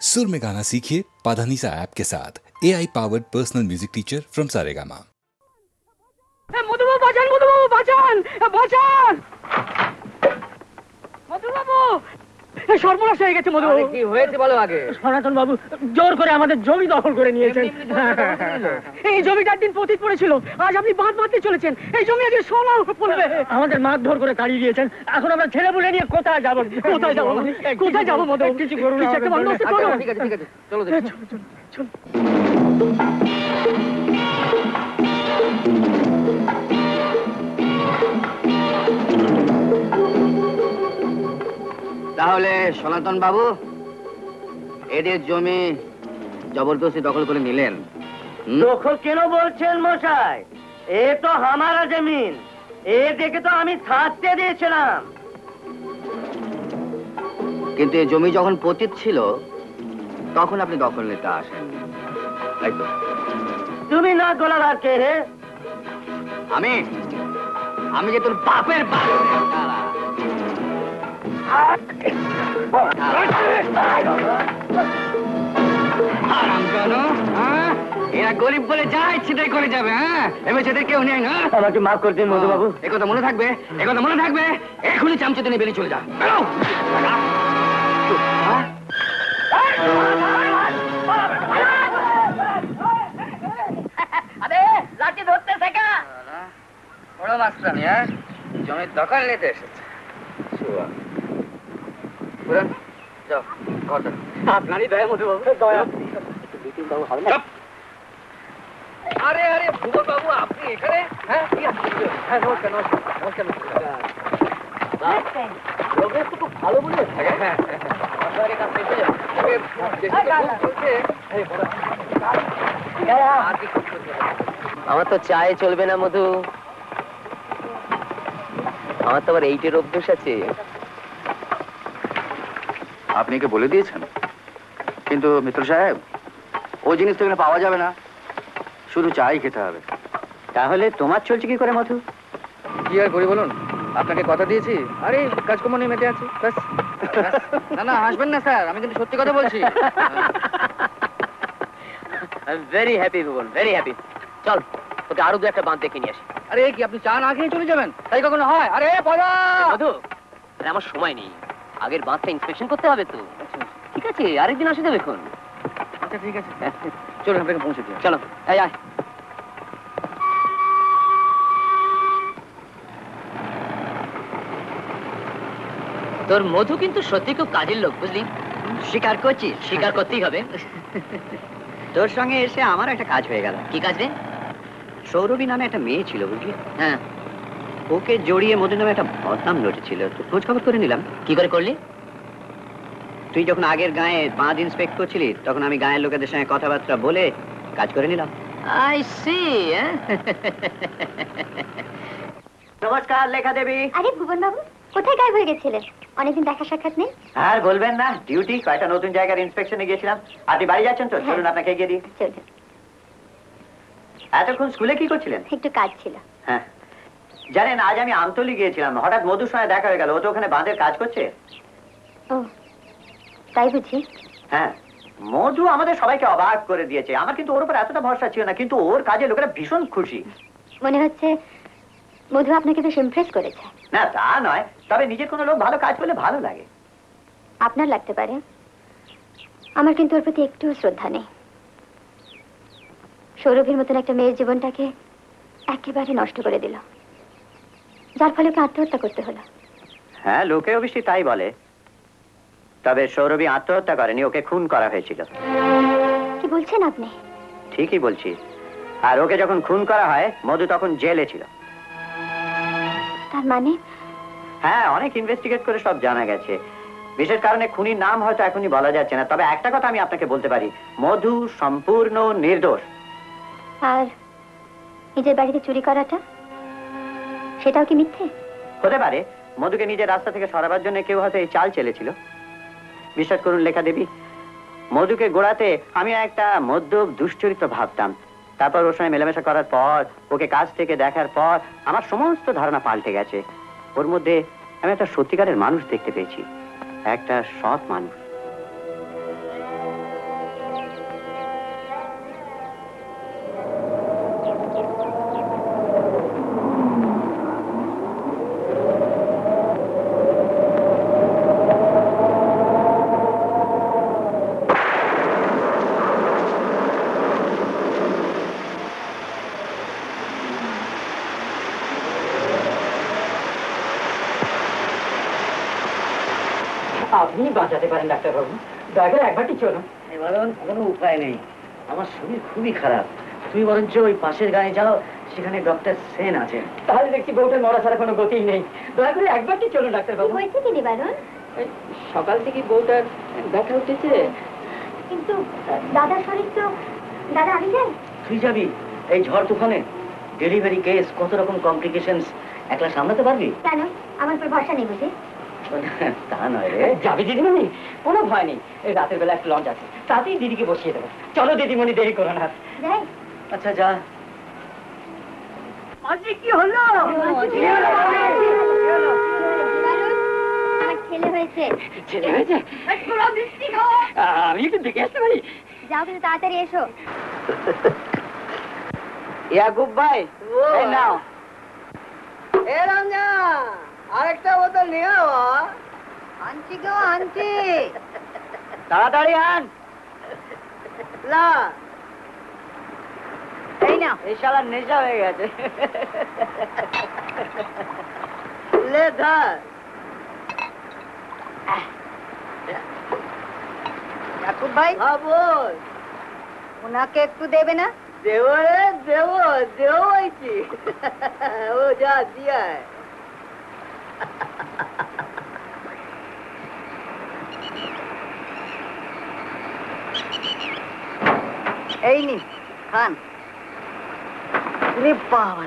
सुर में गाना सीखिए पाधानीसा ऐप के साथ। AI powered personal music teacher from Saregama. Madhubabu বাঁচান, মধুবাবু বাঁচান, বাঁচান মধুবাবু। সর্বনাশ হয়ে গেছে মধুবাবু। কি হয়েছে বলো আগে। সনাতন বাবু জোর করে আমাদের জমি দখল করে নিয়েছেন। এই জমি 4 দিন পতিত পড়েছিল, আজ আপনি বাঁধ বাঁধতে চলেছেন। এই জমি আজকে সোনা পড়বে। আমাদের মারধর করে তাড়িয়ে দিয়েছেন, এখন আমরা ছেলে বলে নিয়ে কোথায় যাবো? কোথায় যাবো কোথায় যাবো মধুবাবু? কিছু করুন, ঠিক আছে ঠিক আছে, চলো দেখি। চলো। তাহলে সনাতন বাবু এদের জমি জবরদস্তি দখল করে নিলেন? দখল কেন বলছেন মশাই? এ তো হামারা জমিন, এ দেখে তো আমি থাকতে দিয়েছিলাম। কিন্তু এই জমি যখন পতিত ছিল তখন আপনি দখল নিতে আসেন, তাই তো? তুমি না গলার আর কে হে? আমি যে তোর বাপের বাপ। এরা গরিব বলে যা ইচ্ছে তাই করে যাবে। হ্যাঁ, এবার সেটা কেউ নেই না। আমাকে মাফ করে দিন মধুবাবু। একথা মনে থাকবে, একথা মনে থাকবে। এখনই চামচে নিয়ে বেরিয়ে চলে যা। আরে লাঠি ধরতে শেখা। বড় মাস্টারনি, হ্যাঁ, জমির দখল নিতে এসেছে। আপনারই দয়া মধুবাবু, দয়া। আরে আরে ভূগোল বাবু, আপনি এখানে? হ্যাঁ নমস্কার নমস্কার নমস্কার। লোকের তো খুব ভালো বলে। আমার তো চায়ে চলবে না মধু, আমার তো আবার 8-এর অভ্যেস আছে। আপনি একে বলে দিয়েছেন? কিন্তু মিত্র সাহেব, ওই জিনিস তো এখানে পাওয়া যাবে না, শুধু চাই খেতে হবে। তাহলে তোমার চলছে কি করে মধু? কি আর করি বলুন, আপনাকে কথা দিয়েছি। আরে কাজকর্ম নিয়ে মেতে আছি, ব্যাস। না না, হাসবেন না স্যার, আমি কিন্তু সত্যি কথা বলছি। ভেরি হ্যাপি ভুবন, ভেরি হ্যাপি। চল তোকে আরো 2-1টা বাঁধ দেখে নিয়ে আসি। আরে কি আপনি চা না খেয়ে চলে যাবেন? তাই কখনো হয়? আরে পদা মধু, আরে আমার সময় নেই, আগের বাঁধটা ইন্সপেকশন করতে হবে তো। ঠিক আছে, আরেকদিন আসে যাবে এখন। আচ্ছা ঠিক আছে, চলুন আপনাকে পৌঁছে দিই। চলো, এই আয়। তোর মধু কিন্তু সত্যি খুব কাজের লোক, বুঝলি? স্বীকার করছিস? স্বীকার করতেই হবে। তোর সঙ্গে এসে আমার একটা কাজ হয়ে গেল। কি কাজ রে? সৌরভী নামে একটা মেয়ে ছিল, বুঝলি? হ্যাঁ, ওকে জড়িয়ে মধু নামে একটা বদনাম রটেছিল, তো খোঁজ খবর করে নিলাম। কি করে করলি? তুই যখন আগের গায়ে বাঁধ ইন্সপেক্ট করছিলি, তখন আমি গায়ের লোকেদের সঙ্গে কথাবার্তা বলে কাজ করে নিলাম। I see. নমস্কার লেখা দেবী। আরে ভুবন বাবু, কোথায় গায়েব হয়ে গেছিলেন? অনেকদিন দেখা সাক্ষাৎ নেই। আর বলবেন না, ডিউটি, কয়টা নতুন জায়গার ইন্সপেকশনে গিয়েছিলাম। আপনি বাড়ি যাচ্ছেন তো? চলুন আপনাকে এগিয়ে দিই। চলুন। এতক্ষণ স্কুলে কি করছিলেন? একটু কাজ ছিল। হ্যাঁ, জানেন আজ আমি আমতলি গিয়েছিলাম, হঠাৎ মধুর সঙ্গে দেখা হয়ে গেল। ও তো ওখানে বাঁধের কাজ করছে। ও তাই বুঝি? হ্যাঁ, মধু আমাদের সবাইকে অবাক করে দিয়েছে। আমার কিন্তু ওর উপর এতটা ভরসা ছিল না, কিন্তু ওর কাজে লোকেরা ভীষণ খুশি। মনে হচ্ছে মধু আপনাকে বেশ ইমপ্রেস করেছে। না তা নয়, তবে নিজের কোনো লোক ভালো কাজ করলে ভালো লাগে। আপনার লাগতে পারে, আমার কিন্তু ওর প্রতি একটু শ্রদ্ধা নেই। সৌরভীর মতন একটা মেয়ের জীবনটাকে একেবারে নষ্ট করে দিল, যার ফলে ওকে আত্মহত্যা করতে হলো। হ্যাঁ, লোকে অবশ্যই তাই বলে, তবে সৌরভী আত্মহত্যা করেনি, ওকে খুন করা হয়েছিল। কি বলছেন আপনি? ঠিকই বলছি। আর ওকে যখন খুন করা হয়, মধু তখন জেলে ছিল। তার মানে? হ্যাঁ, অনেক ইনভেস্টিগেট করে সব জানা গেছে। বিশেষ কারণে খুনির নাম হয়তো এখনই বলা যাচ্ছে না, তবে একটা কথা আমি আপনাকে বলতে পারি, মধু সম্পূর্ণ নির্দোষ। আর নিজের বাড়িতে চুরি করাটা, সেটাও কি মিথ্যে? হতে পারে মধুকে নিজের রাস্তা থেকে সরাবার জন্য কেউ হয়তো এই চাল চেলেছিল। বিশ্বাস করুন লেখা দেবী, মধুকে গোড়াতে আমি একটা মদ্যপ দুশ্চরিত্র ভাবতাম। তারপর ওর সঙ্গে মেলামেশা করার পর, ওকে কাছ থেকে দেখার পর আমার সমস্ত ধারণা পাল্টে গেছে। ওর মধ্যে আমি একটা সত্যিকারের মানুষ দেখতে পেয়েছি, একটা সৎ মানুষ। বাঁচাতে পারেন ডাক্তারবাবু, দয়া করে একবারটি চলুন। এবার কোনো উপায় নেই, আমার শরীর খুবই খারাপ। তুমি বরঞ্চ ওই পাশের গায়ে যাও, সেখানে ডক্টর সেন আছেন। তাহলে দেখছি বউটার মরা ছাড়া কোনো গতিই নেই। দয়া করে একবারটি চলুন ডাক্তারবাবু। হয়েছে কি নিবারণ? সকাল থেকে বউটার ব্যথা উঠেছে। কিন্তু দাদার শরীর তো, দাদা আমি যাই। তুই যাবি এই ঝড় তুফানে? ডেলিভারি কেস, কত রকম কমপ্লিকেশনস, একলা সামলাতে পারবি? কেন, আমার উপর ভরসা নেই বুঝি? তা নয় রে। যাবি দিদিমণি, কোনো ভয় নেই। এই রাতের বেলা একটা লঞ্চ আছে, তাতেই দিদিকে বসিয়ে দেবো। চলো দিদিমণি, দেরি করো না। যাই। আচ্ছা যা। মাঝি কি হলো? আমার ছেলে হয়েছে। ছেলে হয়েছে? আমি একটু দেখে আসতে পারি? যাও কিন্তু তাড়াতাড়ি এসো। ইয়াকুব ভাই, এই নাও। এ রমজান, আরেকটা বোতল নিয়ে আও। আনছি গো, আনছি। তাড়াতাড়ি আন। না, এই না, এই শালার নেশা হয়ে গেছে। লে ধর। ইয়াকুব ভাই, হ্যাঁ বল। ওনাকে একটু দেবে না? দেবো রে, দেবো দেবো বলছি। ও যা দিয়া। এই নি খান। রে বাবা,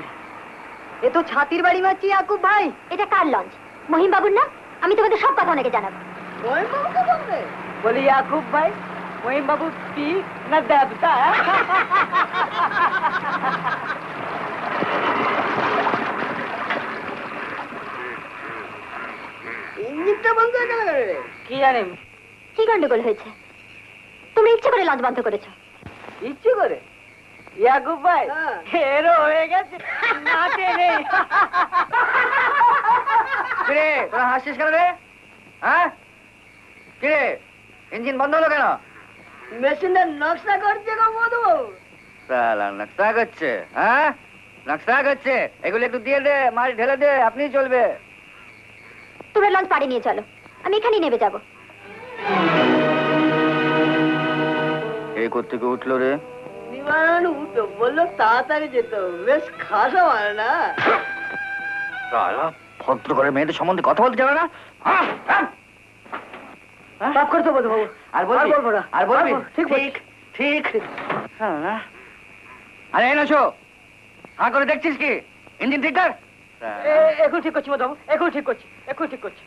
এ তো ছাতির বাড়ি মারছি ইয়াকুব ভাই। এটা কার লঞ্চ? মহিম বাবুর না? আমি তোমাদের সব কথা ওনাকে জানাবো। বলি ইয়াকুব ভাই, মহিম বাবু ঠিক না দেবতা? ইঞ্জিনটা বন্ধ হয়ে গেল রে। কি জানি কি গন্ডগোল হয়েছে? তোমরা ইচ্ছে করে লঞ্চ বন্ধ করেছো। ইচ্ছে করে? ইয়াকুব ভাই, হেরো হয়ে গেছে, নাকে নেই। কিরে, তোরা হাসছিস কেন রে? হ্যাঁ, কিরে, ইঞ্জিন বন্ধ হলো কেন? মেশিনটা নকশা করছে গো মধু। সালা নকশা করছে? হ্যাঁ, নকশা করছে। এগুলো একটু দিয়ে দে, মাল ঢেলে দে, আপনি চলবে। তোমরা লঞ্চ পাড়ে নিয়ে চলো, আমি এখানেই নেমে যাবো। এই কোত্থেকে উঠলো রে? নিবারণ উঠো, বললো তাড়াতাড়ি যেত। বেশ খাসা মানে না? ভদ্র করে মেয়েদের সম্বন্ধে কথা বলতে যাবে না? মাফ করতে বলবো বাবু। আর বলবো না, আর বলবি? ঠিক ঠিক ঠিক। আরে এই নাচো, হা করে দেখছিস কি? ইঞ্জিন ঠিক কর। এখন ঠিক করছি মধু, এখন ঠিক করছি, এখন ঠিক করছি।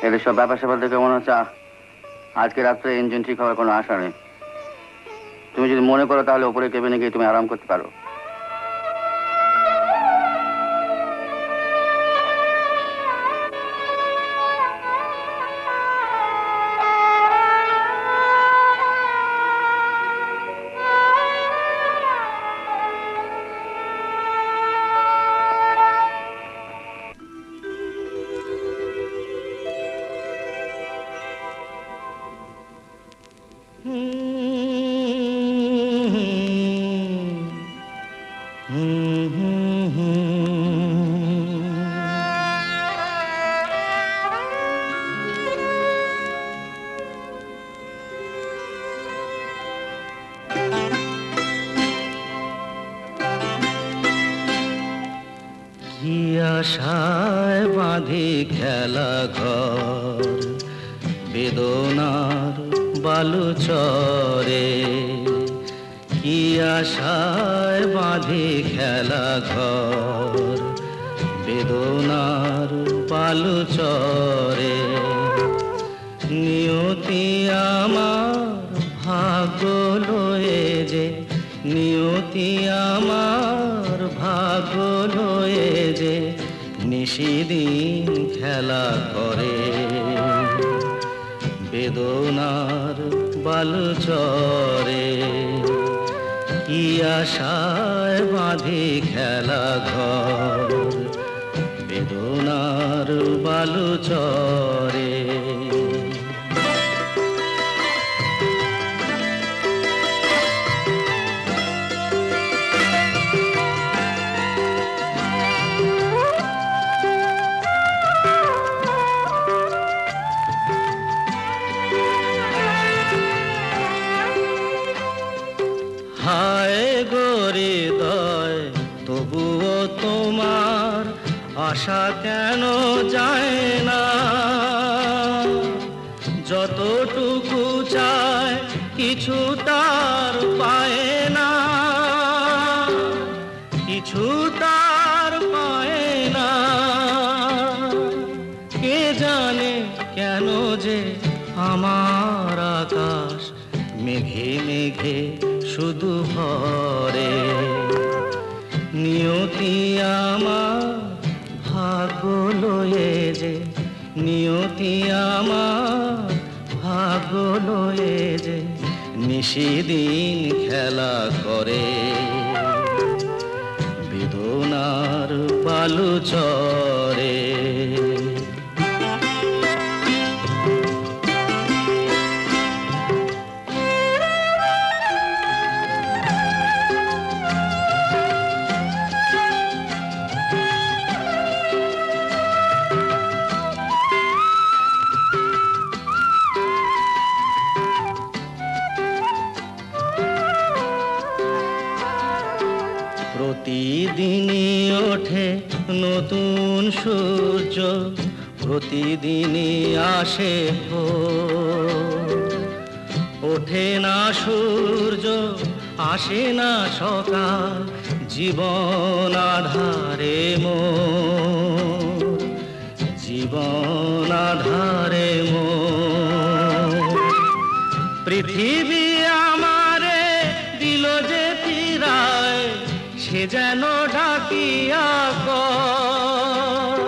এদের সব ব্যাপার স্যাপার দেখে মনে হচ্ছে আজকে রাত্রে ইঞ্জিন ঠিক হওয়ার কোনো আশা নেই। তুমি যদি মনে করো তাহলে উপরে কেবিনে গিয়ে তুমি আরাম করতে পারো। আশায় বাঁধি খেলা ঘর বেদনার বালুচরে, কি আশায় বাঁধি খেলা ঘর বেদনার বালুচরে। নিয়তি আমার ভাগ্য লয়ে যে, নিয়তি আমার ভাগ্য লয়ে যে নিশিদিন খেলা করে বেদনার বালুচরে। কি আশায় বাঁধি খেলা ঘর বেদনার বালুচরে। তোমার আশা কেন যায় না? যতটুকু চায় কিছু তার পায় না, কিছু তার পায় না। কে জানে কেন যে আমার আকাশ মেঘে মেঘে শুধু ভরে। নিয়তি আমার ভাগ্য লয়ে যে, নিয়তি আমার ভাগ্য লয়ে যে নিশিদিন খেলা করে। বেদনার বালু চরে। প্রতিদিনই ওঠে নতুন সূর্য, প্রতিদিনই আসে ভোর। ওঠে না সূর্য, আসে না সকাল, জীবন আধারে মোর, জীবন আধারে মোর। পৃথিবী আমারে দিল যে ফিরায়, সে যেন ডাকিয়া কয়,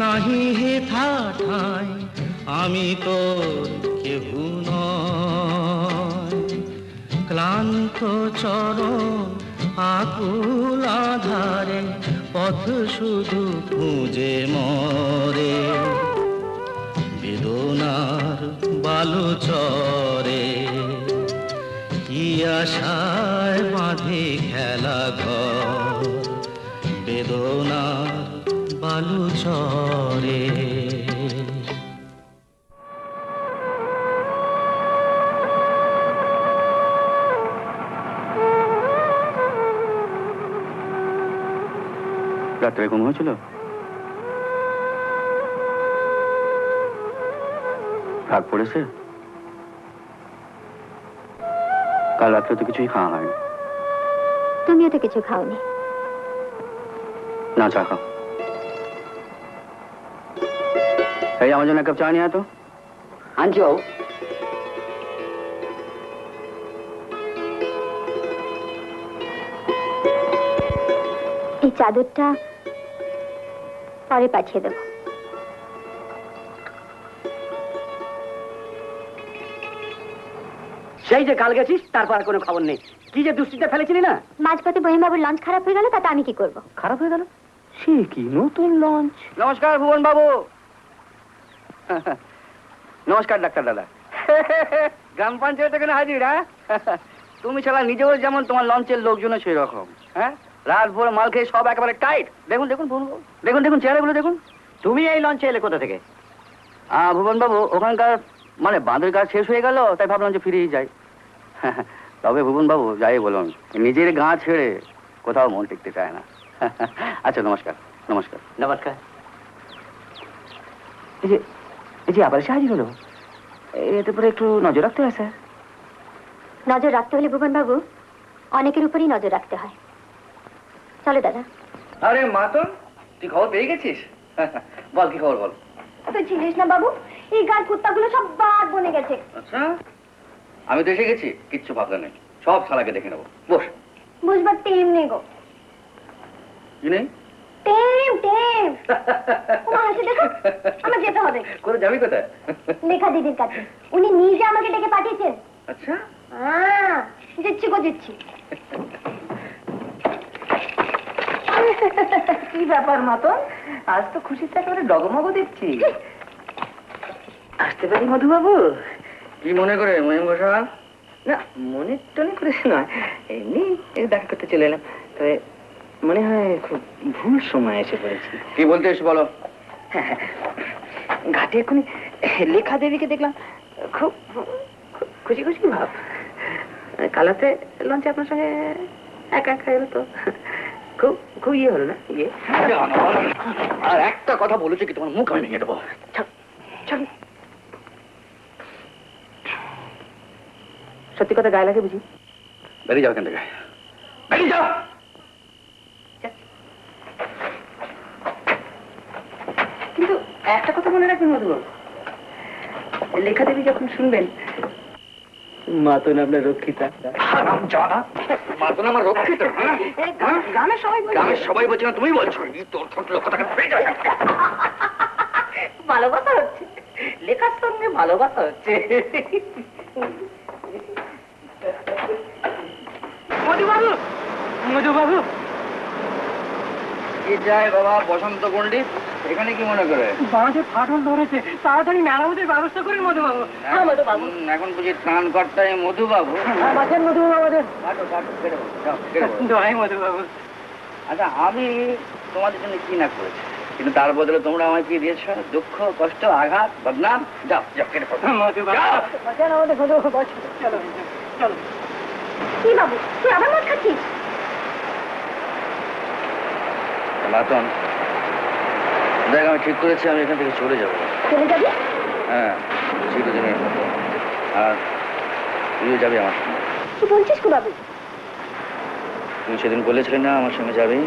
নাহি হেথা ঠাই আমি তোর কেহু নয়। ক্লান্ত চরণ আকুল আধারে পথ শুধু খুঁজে মরে। বেদনার বালু চরে, কি আশায় বাঁধে খেলা ঘর। বেদনার বালু চরে। রাত্রে ঘুম হয়েছিল? রাগ পড়েছে? কাল রাত্রে তো কিছুই খাওয়া হয়নি। তুমিও তো কিছু খাওনি। না, চা খাও। এই আমার জন্য এক কাপ চা নিয়ে আয় তো। আনছি বাবু। এই চাদরটা পরে পাঠিয়ে দেবো। সেই যে কাল গেছিস, তারপর আর কোনো খবর নেই। কি যে দুশ্চিন্তা ফেলেছিলি না? মাঝপথে মহিমবাবুর লঞ্চ খারাপ হয়ে গেল, তাতে আমি কি করব? খারাপ হয়ে গেল? সে কি নতুন লঞ্চ? নমস্কার ভুবন বাবু। নমস্কার ডাক্তার দাদা। গ্রাম পঞ্চায়েত এখানে হাজির। হ্যাঁ, তুমি ছাড়া নিজেও যেমন, তোমার লঞ্চের লোকজনও সেই রকম। হ্যাঁ, রাত ভোর মাল খেয়ে সব একেবারে টাইট। দেখুন দেখুন ভুবন বাবু, দেখুন দেখুন চেহারাগুলো দেখুন। তুমি এই লঞ্চে এলে কোথা থেকে? ভুবন বাবু, ওখানকার মানে বাঁধের কাজ শেষ হয়ে গেল, তাই ভাবলাম যে ফিরেই যাই। তবে ভুবন বাবু, যাই বলুন, নিজের গা ছেড়ে কোথাও মন টিকতে চায় না। আচ্ছা, নমস্কার নমস্কার নমস্কার। এই যে আবার এসে হাজির হলো, এতে পরে একটু নজর রাখতে হয় স্যার। নজর রাখতে হলে ভুবন বাবু অনেকের উপরই নজর রাখতে হয়। চলো দাদা। আরে মাতন, তুই খবর পেয়ে গেছিস? বল, কি খবর বল। তুই ছিলিস না বাবু, এই গার কুত্তাগুলো সব বাদ বনে গেছে। আচ্ছা, আমি তো এসে গেছি, কিচ্ছু ভাবলে নেই, সব শালাকে দেখে নেবো। বস। বুঝবার টেম নেই গো। কি নেই? টেম টেম। হাসি দেখো, আমার যেতে হবে। করে যাবি কোথায়? লেখা দিদির কাছে, উনি নিজে আমাকে ডেকে পাঠিয়েছেন। আচ্ছা, দিচ্ছি গো দিচ্ছি। কি ব্যাপার মতন, আজ তো খুশিতে একেবারে ডগমগ দিচ্ছি। আসতে পারি মধুবাবু? কি মনে করে মহিম ঘোষাল? না, মনে টনে করে নয়, এমনি দেখা করতে চলে এলাম। তবে মনে হয় খুব ভুল সময় এসে পড়েছি। কি বলতে এসে বলো। ঘাটে এক্ষুনি লেখা দেবীকে দেখলাম, খুব খুশি খুশি ভাব। কালাতে লঞ্চে আপনার সঙ্গে একা একা এলো তো, খুব খুব ইয়ে হলো না ইয়ে আর একটা কথা বলেছে কি তোমার মুখ আমি ভেঙে দেবো। চল সত্যি কথা গায়ে লাগে বুঝি? বেরিয়ে যাও এখান থেকে, বেরিয়ে যাও। কিন্তু একটা কথা মনে রাখবেন মধুবাবু, লেখা দেবী যখন শুনবেন মাতন আপনার রক্ষিতা। মাতন আমার রক্ষিত? গ্রামের সবাই গ্রামের সবাই বলছে না, তুমি বলছো? তোর লক্ষ্যটাকে পেয়ে যাবে। ভালোবাসা হচ্ছে, লেখার সঙ্গে ভালোবাসা হচ্ছে। মধুবাবু, মধুবাবু, কি যায় বাবা বসন্ত পণ্ডিত, এখানে কি মনে করে? বাঁধে ফাটল ধরেছে, তাড়াতাড়ি মেরামতের ব্যবস্থা করেন মধুবাবু। হ্যাঁ মধুবাবু। এখন বুঝি ত্রাণ কর্তায় মধুবাবু? আমাদের মধুবাবু আমাদের। কাটো কাটো, কেটে বলো, যাও, কেটে বলো। দোহাই মধুবাবু। আচ্ছা আমি তোমাদের জন্য কি না করেছি, কিন্তু তার বদলে তোমরা আমায় কি দিয়েছ? দুঃখ, কষ্ট, আঘাত, বদনাম। যাও যাও, কেটে পড়ো। মধুবাবু বাঁচান আমাদের মধুবাবু, বাঁচান। চলো চলো। কি বাবু, তুই আবার মদ খাচ্ছিস? মাতন দেখ, আমি ঠিক করেছি আমি এখান থেকে চলে যাবো। চলে যাবি? হ্যাঁ, চিরদিনের মতো। আর তুইও যাবি আমার সঙ্গে। কি বলছিস গো বাবু? তুমি সেদিন বলেছিলে না আমার সঙ্গে যাবে,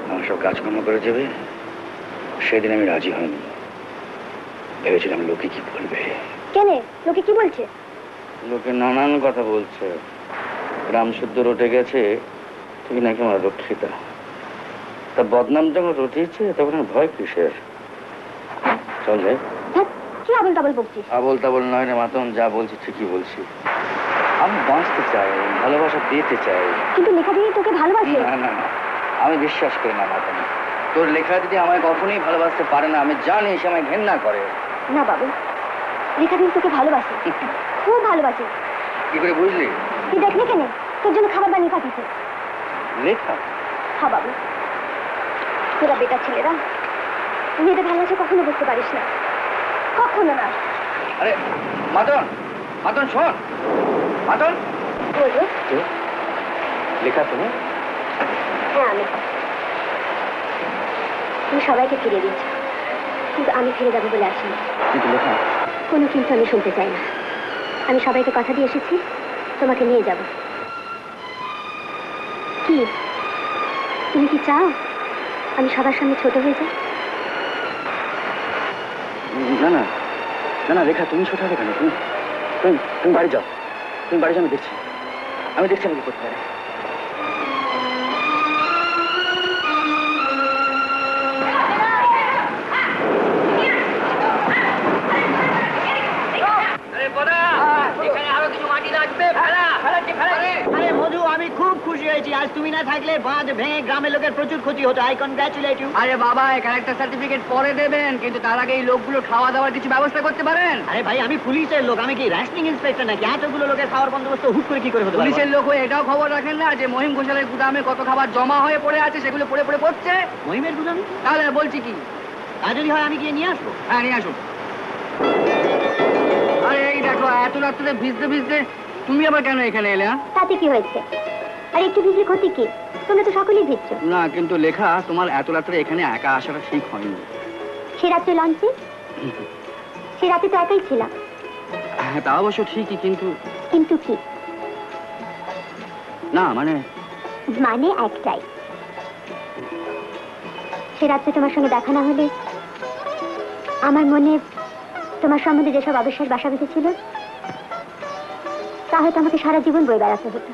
আমার সব কাজকর্ম করে যাবে। সেদিন আমি রাজি হইনি, ভেবেছিলাম লোকে কি বলবে। কেন, লোকে কি বলছে? লোকে নানান কথা বলছে। গ্রাম শুদ্ধ রটে গেছে তুই নাকি আমার রক্ষিতা। তা বদনাম যখন রটিয়েছে তখন আর ভয় কিসের? চল যাই। কি আবল তাবল বলছিস? আবল তাবল নয় রে মাতন, যা বলছি ঠিকই বলছি। আমি বাঁচতে চাই, ভালোবাসা পেতে চাই। কিন্তু লেখা দিয়ে তোকে ভালোবাসে। না না না, আমি বিশ্বাস করি না মাতন। তোর লেখা দিদি আমায় কখনোই ভালোবাসতে পারে না, আমি জানি সে আমায় ঘেন্না করে। না বাবু, লেখা দিয়ে তোকে ভালোবাসে, খুব ভালোবাসে। কি করে বুঝলি? তুই দেখলি কেন তোর জন্য খাবার বানিয়ে পাঠিয়েছে। লেখা? হ্যাঁ বাবু, তোরা বেটা ছেলেরা মেয়েদের ভালোবাসা কখনো বুঝতে পারিস না, কখনো না। আরে মাতন, মাতন শোন। মাতন, বলবো? লেখা তুমি? হ্যাঁ আমি। তুমি সবাইকে ফিরিয়ে দিয়েছ, কিন্তু আমি ফিরে যাবো বলে আসিনি। কিন্তু লেখা? কোনো কিন্তু আমি শুনতে চাই না। আমি সবাইকে কথা দিয়ে এসেছি তোমাকে নিয়ে যাব। কি তুমি কি চাও আমি সবার সামনে ছোট হয়ে যাই? না না না না লেখা, তুমি ছোট হবে কেন? তুমি তুমি তুমি বাড়ি যাও, তুমি বাড়ি যাও, আমি দেখছি, আমি দেখছি আমি কি করতে পারি। আরে মধু, আমি খুব খুশি হয়েছি। আজ তুমি না থাকলে বাঁধ ভেঙে গ্রামের লোকের প্রচুর ক্ষতি হতো। I congratulate you. আরে বাবা, ক্যারেক্টার সার্টিফিকেট পরে দেবেন, কিন্তু তার আগে এই লোকগুলো খাওয়া দাওয়ার কিছু ব্যবস্থা করতে পারেন। আরে ভাই, আমি পুলিশের লোক, আমি কি রেশনিং ইন্সপেক্টর নাকি? এতগুলো লোকের খাওয়ার বন্দোবস্ত হুট করে কি করে হতে পারে? পুলিশের লোক হয়ে এটাও খবর রাখেন না যে মহিম ঘোষালের গুদামে কত খাবার জমা হয়ে পড়ে আছে, সেগুলো পড়ে পড়ে পড়ছে। মহিমের গুদামে? তাহলে বলছি কি, তা যদি হয় আমি গিয়ে নিয়ে আসবো। হ্যাঁ নিয়ে আসুন। আরে এই দেখো, এত রাত্রে ভিজতে ভিজতে তুমি আবার কেন এখানে এলে? তাতে কি হয়েছে? আর একটু ভিজলে ক্ষতি কি? তোমরা তো সকলেই ভিজছো। না কিন্তু লেখা, তোমার এত রাত্রে এখানে একা আসাটা ঠিক হয়নি। সে রাত্রে লঞ্চে, সে রাতে তো একাই ছিলাম। হ্যাঁ তা অবশ্য ঠিকই, কিন্তু কিন্তু কি? না মানে মানে একটাই, সে রাত্রে তোমার সঙ্গে দেখা না হলে আমার মনে তোমার সম্বন্ধে যেসব অবিশ্বাস বাসা বেঁধেছিল তা হয়তো আমাকে সারা জীবন বয়ে বেড়াতে হতো।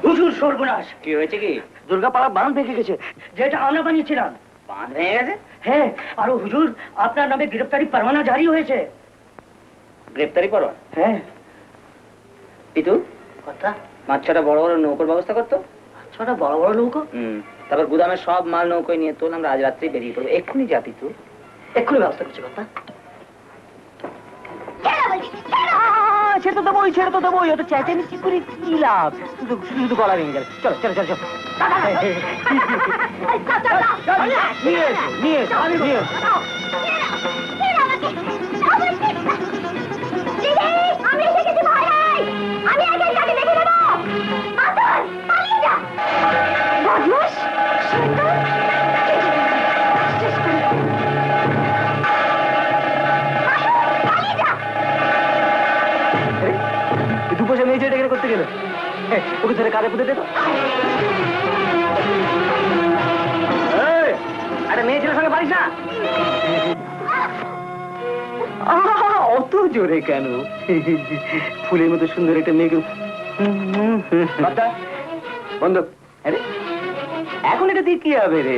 হুজুর সর্বনাশ! কি হয়েছে কি? দুর্গাপাড়া বাঁধ ভেঙে গেছে, যেটা আমরা বানিয়েছিলাম। বাঁধ ভেঙে গেছে? হ্যাঁ, আর হুজুর আপনার নামে গ্রেফতারি পরোয়ানা জারি হয়েছে। গ্রেপ্তারি পরোয়ানা? হ্যাঁ। পিতু কথা মাছ ছটা বড় বড় নৌকোর ব্যবস্থা করতো। ছোটা বড় বড় নৌকো? তারপর গুদামের সব মাল নৌকোয় নিয়ে তোল, আমরা আজ রাত্রেই বেরিয়ে পড়বো। এক্ষুনি যা পিতু, এক্ষুনি ব্যবস্থা করছি। কথা ছেড়ে তো দেবোই, ছেড়ে তো দেবোই। অত চেঁচামেচি করে কি লাভ? শুধু শুধু গলা ভেঙে যাবে। চলো চলো চলো চলো, নিয়ে এসো নিয়ে এসো নিয়ে এসো। আমি এসে গেছি, ভয় নাই, আমি আগে তাকে দেখে নেবো। গেল? ওকে ধরে কাঁধে পুঁতে দে তো। আরে মেয়ে ছেলের সঙ্গে পারিস না। অত জোরে কেন? ফুলের মতো সুন্দর একটা মেয়েকে বন্ধ। আরে এখন এটা দিয়ে কি হবে রে?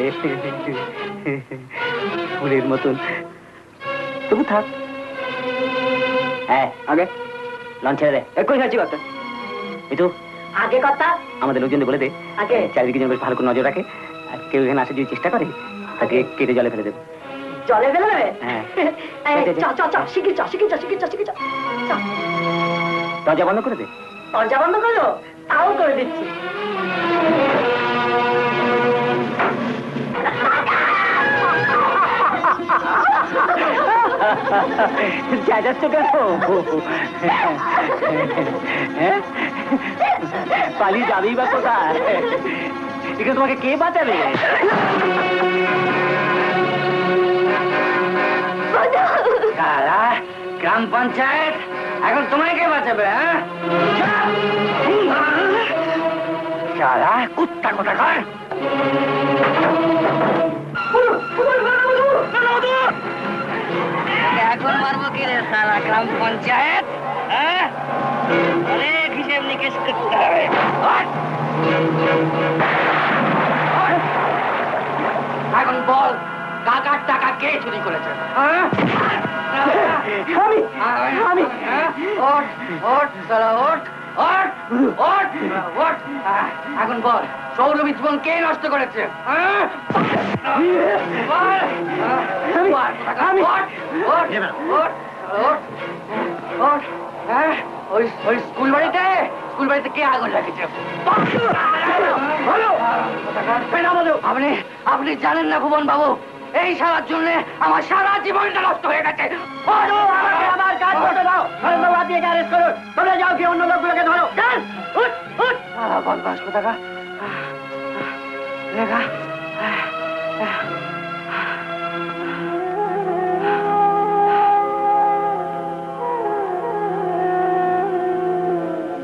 ফুলের মতন তবু থাক। হ্যাঁ আগে লঞ্চ ছেড়ে দে। এক্ষুনি ছাড়ছি কথা। একটু আগে কথা আমাদের লোকজনদের বলে দে, আগে চারিদিকে যেন বেশ ভালো করে নজর রাখে, আর কেউ এখানে আসে যদি চেষ্টা করে তাকে কেটে জলে ফেলে দেবে। জলে ফেলে দেবে? হ্যাঁ। শিখি চ। দরজা বন্ধ করে দে। দরজা বন্ধ করো? তাও করে দিচ্ছি। যাচ্ছ কেন? পালিয়ে যাবেই বা কোথায়? এখানে তোমাকে কে বাঁচাবে? গ্রাম পঞ্চায়েত এখন তোমায় কে বাঁচাবে? হ্যাঁ সারা কুত্তা কোথা কর। এখন মারবো কি রে সারা গ্রাম পঞ্চায়েত? অনেক হিসেব নিকেশ করতে হবে। এখন বল কাকার টাকা কে চুরি করেছে? এখন বল সৌরভী জীবন কে নষ্ট করেছে? ওই স্কুল বাড়িতে কে আগুন লাগিয়েছে? আপনি জানেন না ভুবন বাবু, এই সারার জন্য আমার সারা জীবনটা নষ্ট হয়ে গেছে। আমার কাজ করতে দাও। তোমরা যাও কি অন্য লোকগুলোকে ধরো। বদমাস কোথাকার।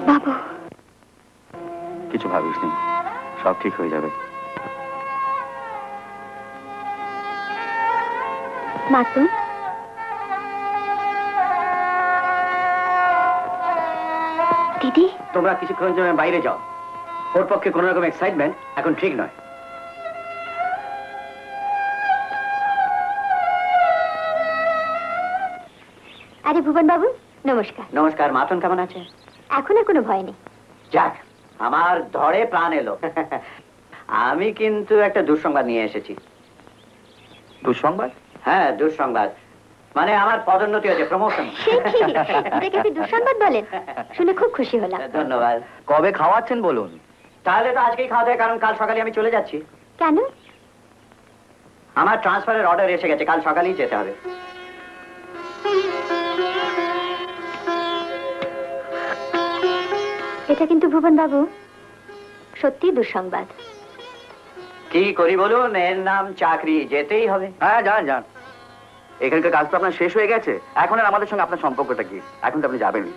বাবু কিছু ভাবিস নি, সব ঠিক হয়ে যাবে। মাসুম দিদি, তোমরা কিছুক্ষণ জন্য বাইরে যাও। ওর পক্ষে কোন রকম এক্সাইটমেন্ট এখন ঠিক নয়। আরে ভুবন বাবু নমস্কার। নমস্কার। মাতন কেমন আছে? এখন আর কোনো ভয় নেই। যাক, আমার ধরে প্রাণ এলো। আমি কিন্তু একটা দুঃসংবাদ নিয়ে এসেছি। দুঃসংবাদ? হ্যাঁ দুঃসংবাদ, মানে আমার পদোন্নতি হয়েছে, প্রমোশন। এটাকে আপনি দুঃসংবাদ বলেন? শুনে খুব খুশি হলাম। ধন্যবাদ। কবে খাওয়াচ্ছেন বলুন? তাহলে তো আজকেই খাওয়া দাওয়া, কারণ কাল সকালে আমি চলে যাচ্ছি। কেন? আমার ট্রান্সফারের অর্ডার এসে গেছে, কাল সকালেই যেতে হবে। এটা কিন্তু ভুবন বাবু সত্যি দুঃসংবাদ। কি করি বলুন, এর নাম চাকরি, যেতেই হবে। হ্যাঁ যান। এখানকার কাজ তো আপনার শেষ হয়ে গেছে, এখন আর আমাদের সঙ্গে আপনার সম্পর্কটা কি? এখন তো আপনি যাবেনই।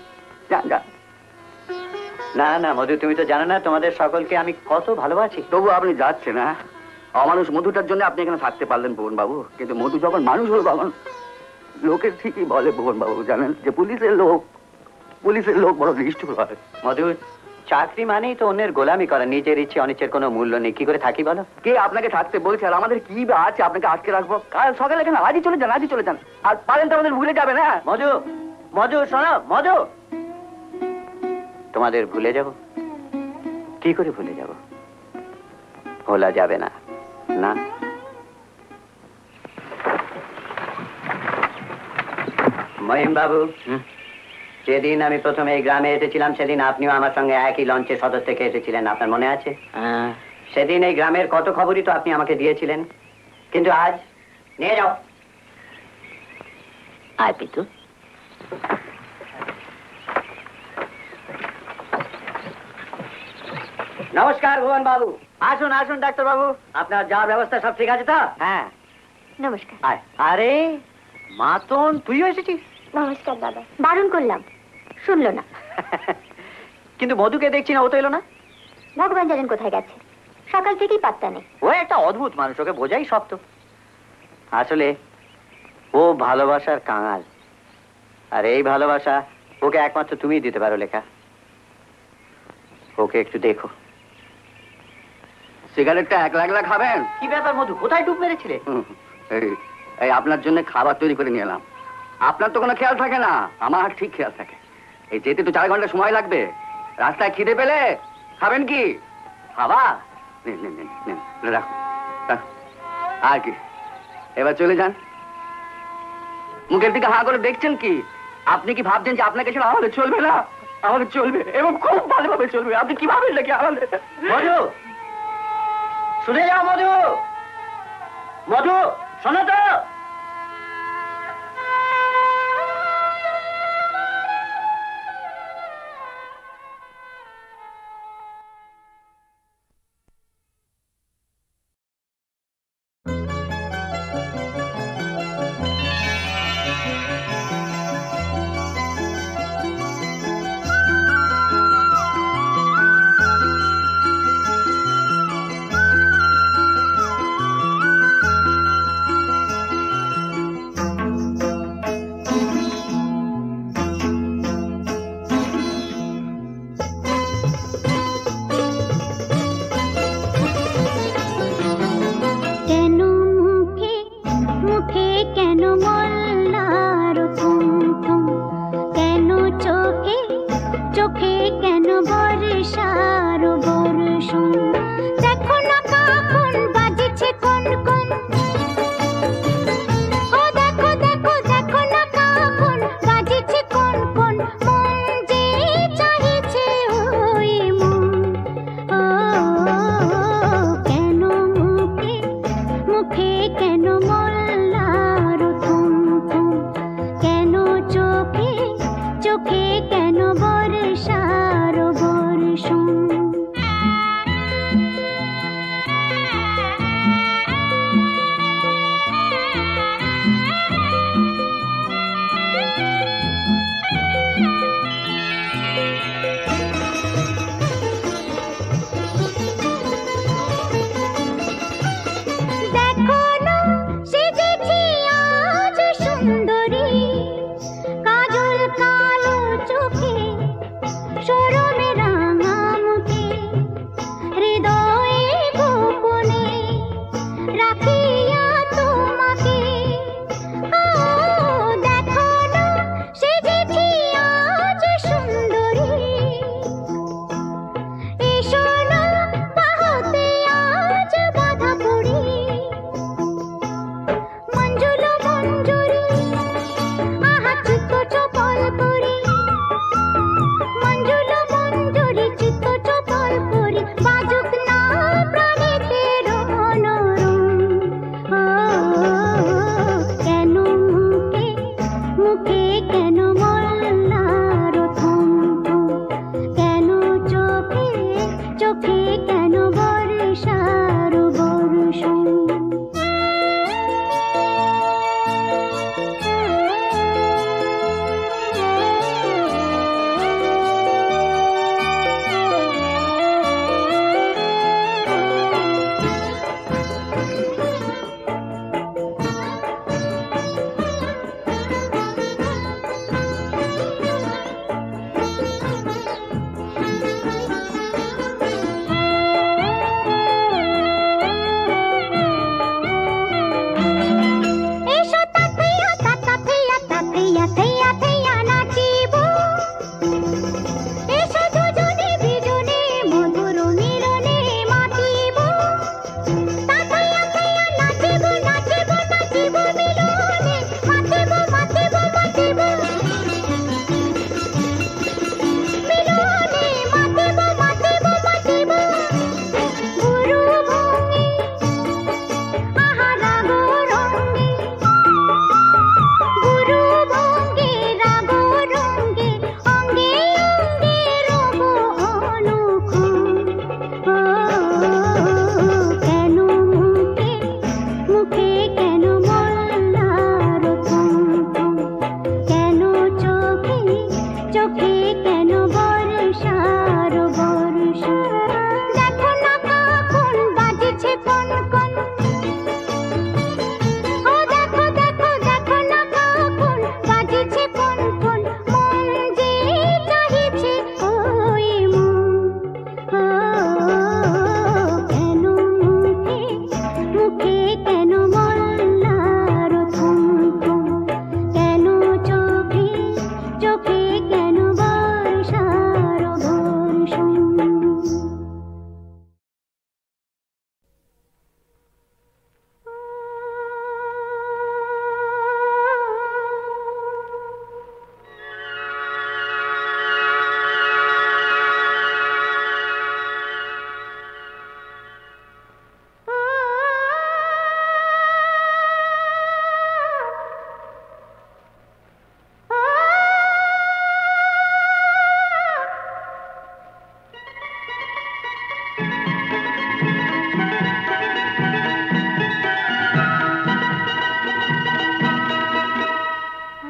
যান। না না মধু, তুমি তো জানো না তোমাদের সকলকে আমি কত ভালোবাসি। তবু আপনি যাচ্ছেন। হ্যাঁ, অমানুষ মধুটার জন্য আপনি এখানে থাকতে পারলেন ভুবন বাবু, কিন্তু মধু যখন মানুষ হল তখন লোকের ঠিকই বলে ভুবন বাবু, জানেন যে পুলিশের লোক বড় নিষ্ঠুর হয়। মধু, চাকরি মানেই তো অন্যের গোলামি করা, নিজের ইচ্ছে অনিচ্ছের কোনো মূল্য নেই। কি করে থাকি বলো? কে আপনাকে থাকতে বলছে? আর আমাদের কি বা আছে আপনাকে আটকে রাখবো? কাল সকালে এখানে আজই চলে যান। আর পারেন তো আমাদের ভুলে যাবেন। হ্যাঁ মধু শোনো, মধু, তোমাদের ভুলে যাব? কি করে ভুলে যাব? ভোলা যাবে না। না, মহিম বাবু, যেদিন আমি প্রথমে এই গ্রামে এসেছিলাম সেদিন আপনিও আমার সঙ্গে একই লঞ্চে সদর থেকে এসেছিলেন, আপনার মনে আছে? সেদিন এই গ্রামের কত খবরই তো আপনি আমাকে দিয়েছিলেন, কিন্তু আজ নিয়ে যাও। আয় পিতু। নমস্কার ভুবন বাবু। আসুন আসুন ডাক্তার বাবু, আপনার যাওয়ার ব্যবস্থা সব ঠিক আছে তো? হ্যাঁ নমস্কার। আরে মাতন, তুইও এসেছিস? নমস্কার দাদা। বারণ করলাম, শুনলো না। কিন্তু মধুকে দেখছি না, ও তো এলো না। ভগবান জানেন কোথায় গেছে, সকাল থেকেই পাত্তা নেই। ও একটা অদ্ভুত মানুষ, ওকে বোঝাই শক্ত। আসলে ও ভালোবাসার কাঙাল, আর এই ভালোবাসা ওকে একমাত্র তুমিই দিতে পারো লেখা। ওকে একটু দেখো। সিগারেটটা একলা একলা খাবেন? কি ব্যাপার মধু, কোথায় ডুব মেরেছিলে? এই আপনার জন্য খাবার তৈরি করে নিয়ে এলাম। আপনার তো কোনো খেয়াল থাকে না, আমার ঠিক খেয়াল থাকে। এই যেতে তো 4 ঘন্টা সময় লাগবে। রাস্তায় খিদে পেলে খাবেন কি? খাবার রাখুন। আর কি, এবার চলে যান। মুখের দিকে হাঁ করে দেখছেন কি? আপনি কি ভাবছেন যে আপনাকে ছাড়া আমাদের চলবে না? আমাদের চলবে, এবং খুব ভালোভাবে চলবে। আপনি কি ভাবেন নাকি আমাদের? মধু, শুনে যাও মধু, মধু শোনো তো।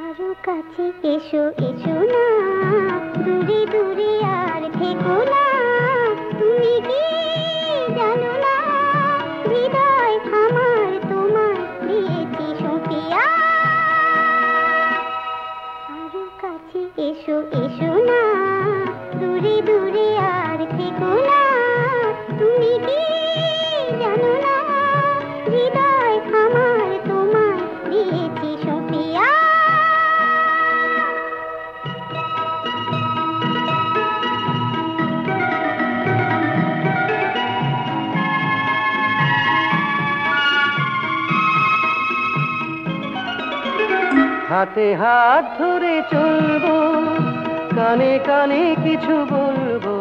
আরো কাছে এসো এসো না, দূরে দূরে আর থেকো না, তুমি কি জানো না হৃদয় আমার তোমার দিয়েছি সপিয়া। আরো কাছে এসো এসো না, দূরে দূরে আর থেকো না, তুমি কি জানো না হৃদয় আমার তোমার দিয়েছি সপিয়া। হাতে হাত ধরে চলবো, কানে কানে কিছু বলবো,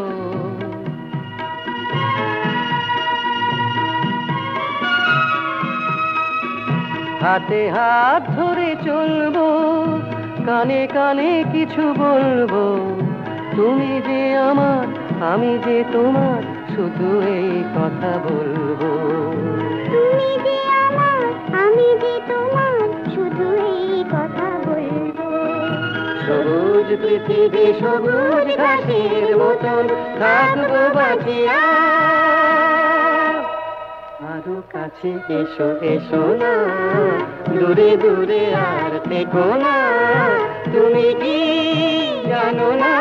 হাতে হাত ধরে চলবো, কানে কানে কিছু বলবো, তুমি যে আমার আমি যে তোমার শুধু এই কথা বলবো। তুমি যে আমার আমি যে তোমার শুধু এই কথা বলবো। সবুজ পৃথিবী সবুজ ঘাসের মতন থাকবো বাঁচিয়া। আরো কাছে এসো এসো না, দূরে দূরে আর থেকো না, তুমি কি জানো না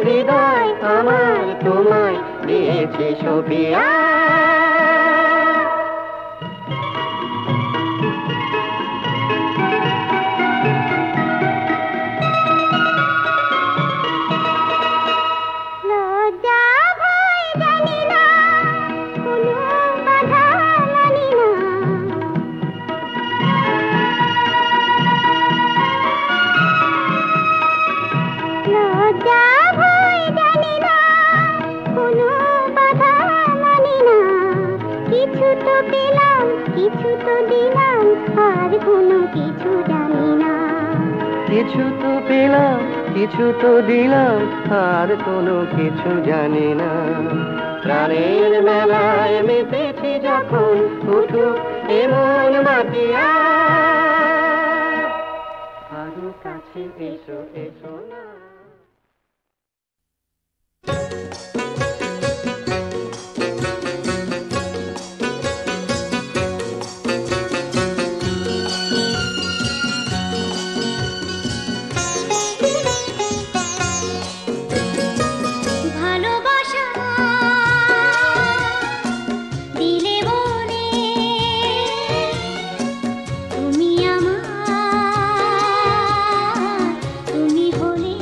হৃদয় আমার তোমায় দিয়েছে সপিয়া। লজ্জা ভয় জানি না, কোনো বাধা মানি না, লজ্জা ভয় জানি না, কোনো বাধা মানি না, কিছু তো পেলাম কিছু তো দিলাম, আর কোনো কিছু জানি না। কিছু তো পেলাম কিছু তো দিলাম, আর কোনো কিছু জানি না। প্রাণের মেলায় মেতেছি যখন উঠুক এমন মাতিয়া। আরো কাছে এসো এসো না। ভালোবাসা দিলে বলে তুমি আমার, তুমি হলে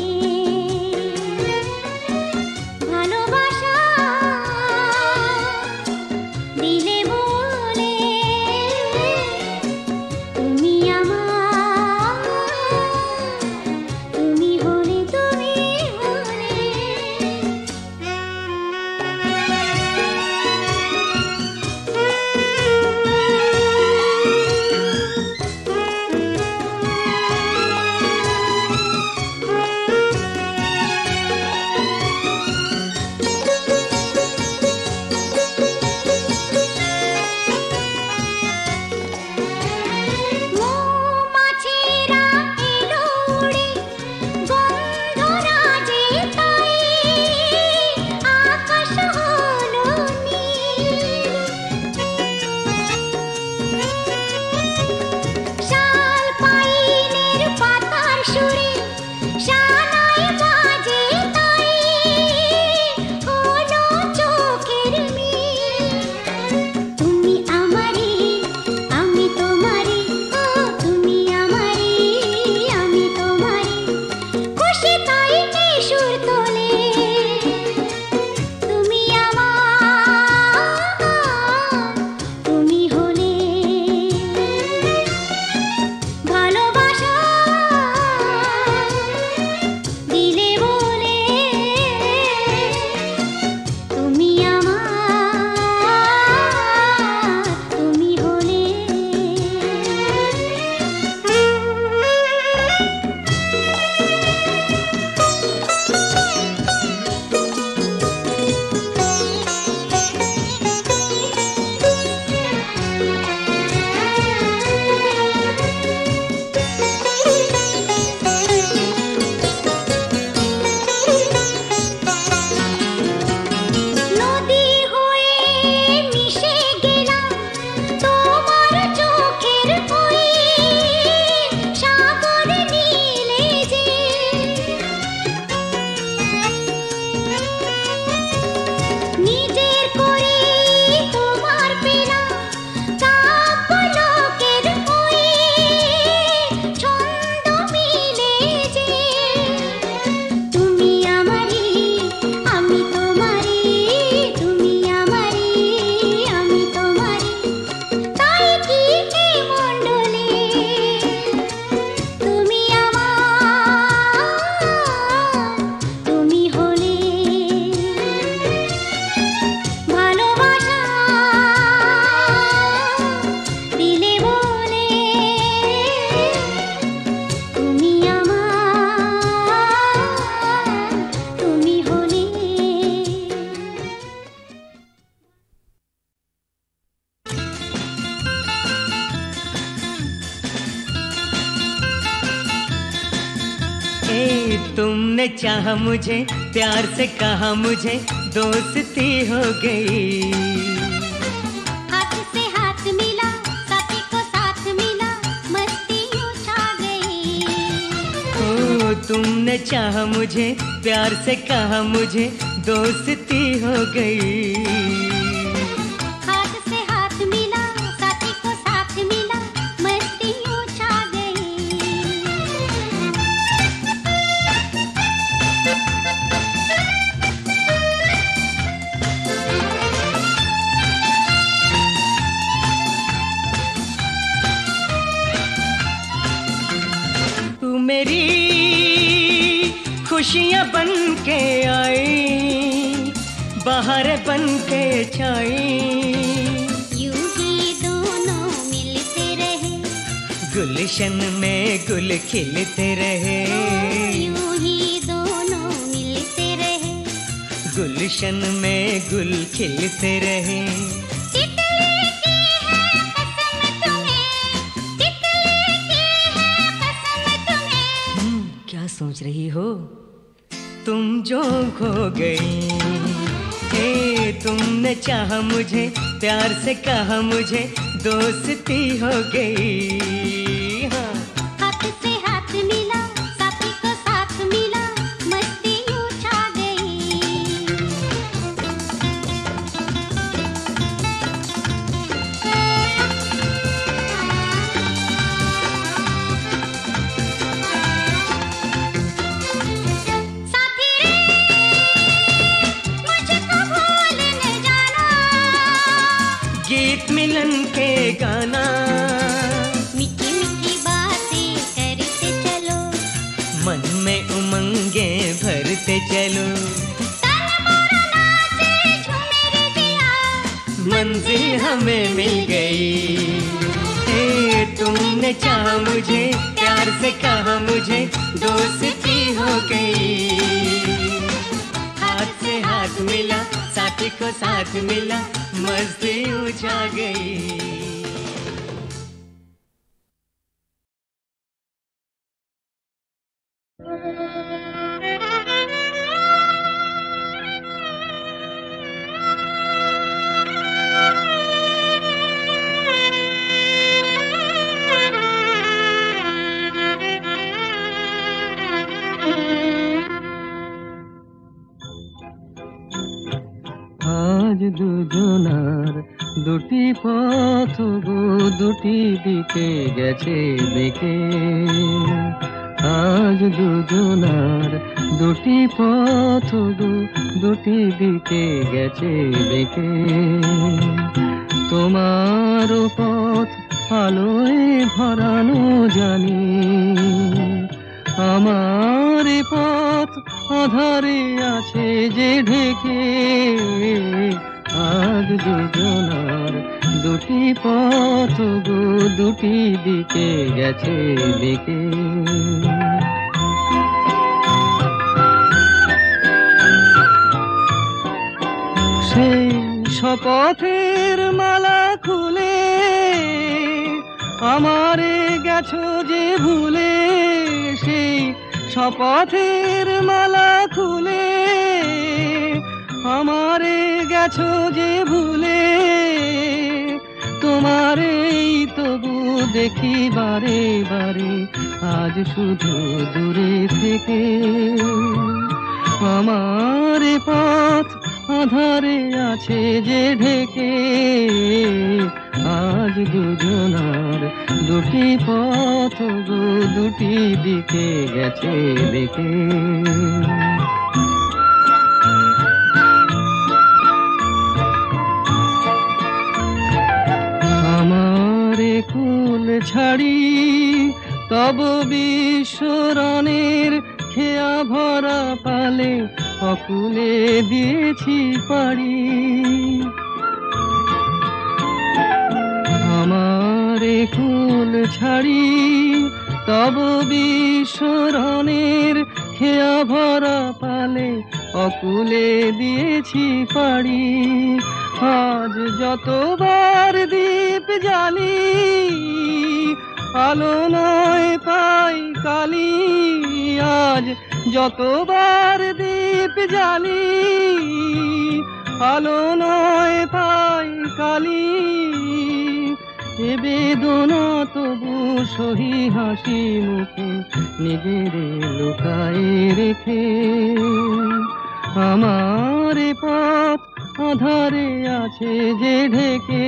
तुमने चाहा मुझे, प्यार से कहा मुझे, दोस्ती हो गई। हाथ से हाथ मिला, साथी को साथ मिला, मस्ती छा गई। ओ तुमने चाहा मुझे, प्यार से कहा मुझे, दोस्ती हो गई। हाथ से हाथ मिला, साथी को साथ मिला, मस्ती छा गई। तू मेरी खुशियाँ बन के आई, बाहर बन के छाई। यूं ही दोनों मिलते रहे, गुलशन में गुल खिलते रहे। यूं ही दोनों मिलते रहे। गुलशन में गुल खिलते रहे। तितली की है कसम तुम्हें, तितली की है कसम तुम्हें। क्या सोच रही हो तुम जो खो गई। ए तुमने चाहा मुझे, प्यार से कहा मुझे, दोस्ती हो गई। हाँ। हाथ से हाथ मिला, साथी को साथ मिला, मस्ती छा गई। साथी रे मुझको भूल न जाना, गीत मिलन के गाना, मीठी मीठी बातें करते चलो, मन में उमंगे भरते चलो। तन मोरा नाचे झूमे रे जिया, मंजिल हमें मिल गई। ए तुमने चाहा मुझे, प्यार से कहा मुझे, दोस्ती हो गई। हाथ से हाथ मिला, साथी को साथ मिला, मस्ती छा गई। আজ দুজনার দুটি পথ গো দুটি দিকে গেছে দেখে। আজ দুজনার দুটি পথ গো দুটি দিকে গেছে দেখে। তোমার পথ আলোয় ভরানো জানি, আমার পথ আধারে আছে যে ঢেকে। আজ দুজনার দুটি পথ গো দুটি দিকে গেছে দেখে। সেই শপথের মালা খুলে আমারে গেছো যে ভুলে। সেই শপথের মালা খুলে আমারে গেছো যে ভুলে। তোমারেই তবু দেখি বারে বারে, আজ শুধু দূরে থেকে। আমার পথ আধারে আছে যে ঢেকে। আজ দুজনার দুটি পথ গো দুটি দিকে গেছে দেখে। আমারে কুল ছাড়ি তব বিশ্বরণের খেয়া ভরা পালে অকুলে দিয়েছি পাড়ি। আমারে কুল ছাড়ি তব বিশ্বরণের খেয়া ভরা পালে অকুলে দিয়েছি পাড়ি। আজ যতবার দীপ জ্বালি আলো নয় পাই কালি। আজ যতবার দীপ জ্বালি আলো নয় পাই কালি, এ বেদনা তবু সহি হাসি মুখে নিজেরে লুকায়ে রেখে। আমার পথ আধারে আছে যে ঢেকে,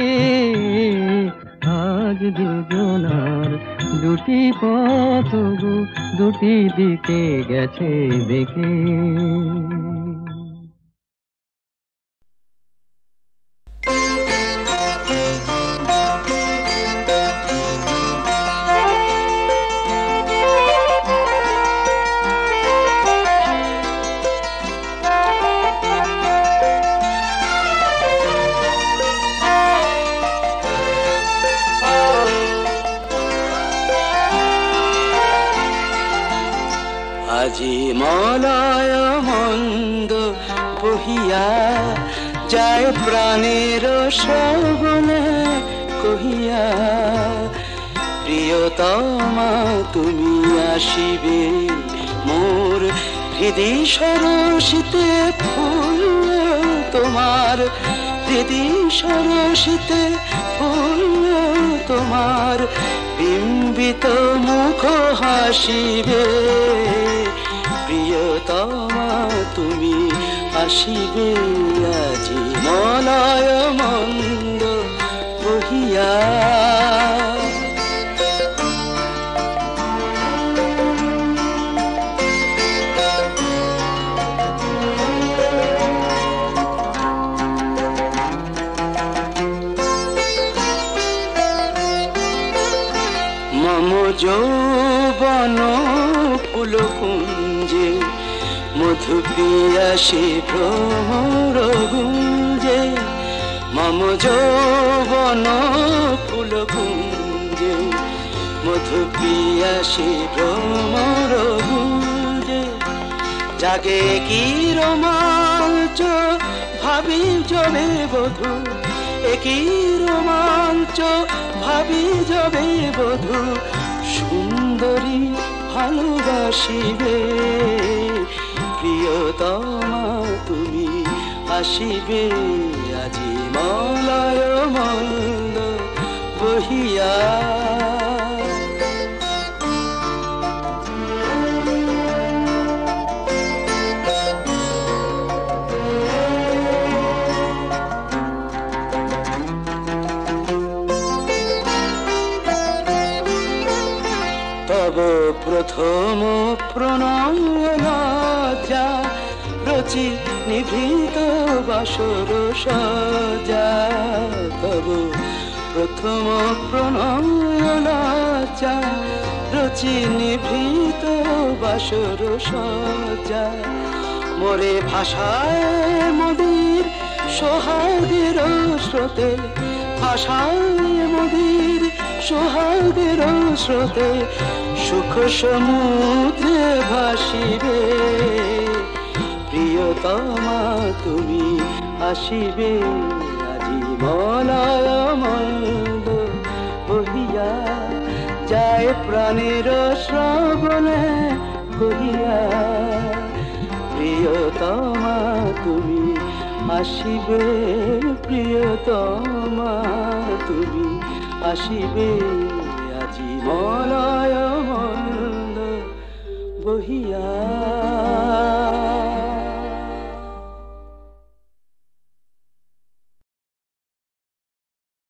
আজ দুজনার দুটি পথ গো দুটি দিকে গেছে দেখে। আজি মলয় মন্দ বহিয়া যায় প্রাণের শ্রবণে কহিয়া, প্রিয়তমা তুমি আসিবে মোর হৃদি সরসিতে ফুল তোমার, হৃদি সরসিতে ফুল তোমার, বিম্বিত মুখ হাসিবে, প্রিয়তমা তুমি আসিবে আজি মলয় মন্দ বহিয়া। মম যৌবন ফুল কুঞ্জে মধু পিয়াসে ভ্রমর গুঞ্জে, মম যৌবন ফুল কুঞ্জে মধু পিয়াসে ভ্রমর গুঞ্জে, জাগে কি রোমাঞ্চ ভাবি জবে বধূ, একই রোমাঞ্চ ভাবি যাবে বধূ, সুন্দরী ভালোবাসিবে, প্রিয়তমা তুমি আসিবে আজি মলয় মন্দ বহিয়া। তব প্রথম প্রণয়লজ্জা রচি নিভৃত বাসর সজ্জা, তব প্রথম প্রণয়লজ্জা রচি নিভৃত বাসর সজ্জা, মোরে ভাষায় মদির সোহাগের স্রোতে, ভাষায় মদির সোহাগের স্রোতে, সুখ সমুদ্রে ভাসিবে, প্রিয়তমা তুমি আসিবে আজি মলয় মন্দ বহিয়া, যায় প্রাণের শ্রবণে কহিয়া, প্রিয়তমা তুমি আসিবে, প্রিয়তমা তুমি আসিবে আজি মলয় মন্দ বহিয়া।